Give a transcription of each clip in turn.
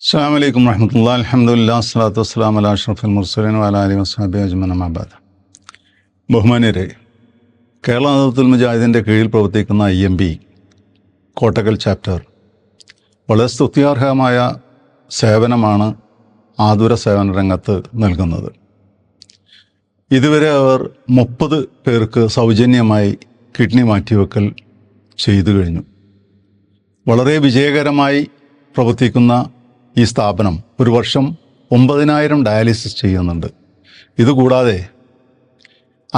അസ്സലാമു അലൈക്കും വറഹ്മത്തുള്ളാഹി അൽഹംദുലില്ലാഹി വസ്സലാത്തു വസ്സലാമു അലാ അഷ്റഫിൽ മുർസലീൻ വഅലാ ആലിഹി വസ്ഹബിഹി അജ്മഈൻ അമ്മാ ബഅദ്. ബഹുമാന്യരെ, കേരള നേതൃത്വത്തിൽ മുജാഹിദിൻ്റെ കീഴിൽ പ്രവർത്തിക്കുന്ന IMB കോട്ടക്കൽ ചാപ്റ്റർ വളരെ സ്തുത്യാർഹമായ സേവനമാണ് ആതുര സേവന രംഗത്ത് നൽകുന്നത്. ഇതുവരെ അവർ 30 പേർക്ക് സൗജന്യമായി കിഡ്നി മാറ്റിവെക്കൽ ചെയ്തു കഴിഞ്ഞു. വളരെ വിജയകരമായി പ്രവർത്തിക്കുന്ന ഈ സ്ഥാപനം ഒരു വർഷം 9000 ഡയാലിസിസ് ചെയ്യുന്നുണ്ട്. ഇതുകൂടാതെ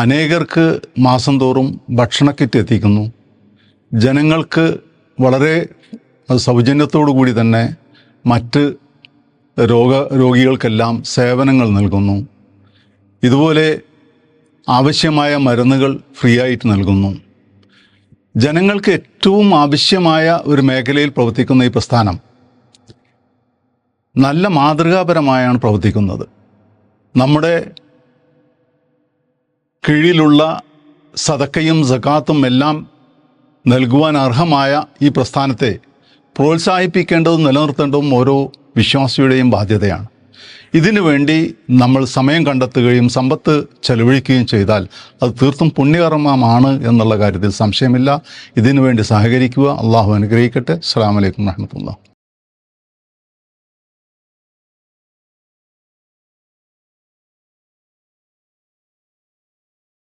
അനേകർക്ക് മാസം തോറും ഭക്ഷണ കിറ്റ് എത്തിക്കുന്നു. ജനങ്ങൾക്ക് വളരെ സൗജന്യത്തോടു കൂടി തന്നെ മറ്റ് രോഗികൾക്കെല്ലാം സേവനങ്ങൾ നൽകുന്നു. ഇതുപോലെ ആവശ്യമായ മരുന്നുകൾ ഫ്രീ ആയിട്ട് നൽകുന്നു. ജനങ്ങൾക്ക് ഏറ്റവും ആവശ്യമായ ഒരു മേഖലയിൽ പ്രവർത്തിക്കുന്ന ഈ പ്രസ്ഥാനം നല്ല മാതൃകാപരമായാണ് പ്രവർത്തിക്കുന്നത്. നമ്മുടെ കീഴിലുള്ള സദക്കയും സകാത്തും എല്ലാം നൽകുവാൻ അർഹമായ ഈ പ്രസ്ഥാനത്തെ പ്രോത്സാഹിപ്പിക്കേണ്ടതും നിലനിർത്തേണ്ടതും ഓരോ വിശ്വാസിയുടെയും ബാധ്യതയാണ്. ഇതിനു വേണ്ടി നമ്മൾ സമയം കണ്ടെത്തുകയും സമ്പത്ത് ചെലവഴിക്കുകയും ചെയ്താൽ അത് തീർത്തും പുണ്യകർമ്മമാണ് എന്നുള്ള കാര്യത്തിൽ സംശയമില്ല. ഇതിനു വേണ്ടി സഹകരിക്കുക. അള്ളാഹു അനുഗ്രഹിക്കട്ടെ. അസ്സലാമു അലൈക്കും വറഹ്മത്തുള്ളാഹി.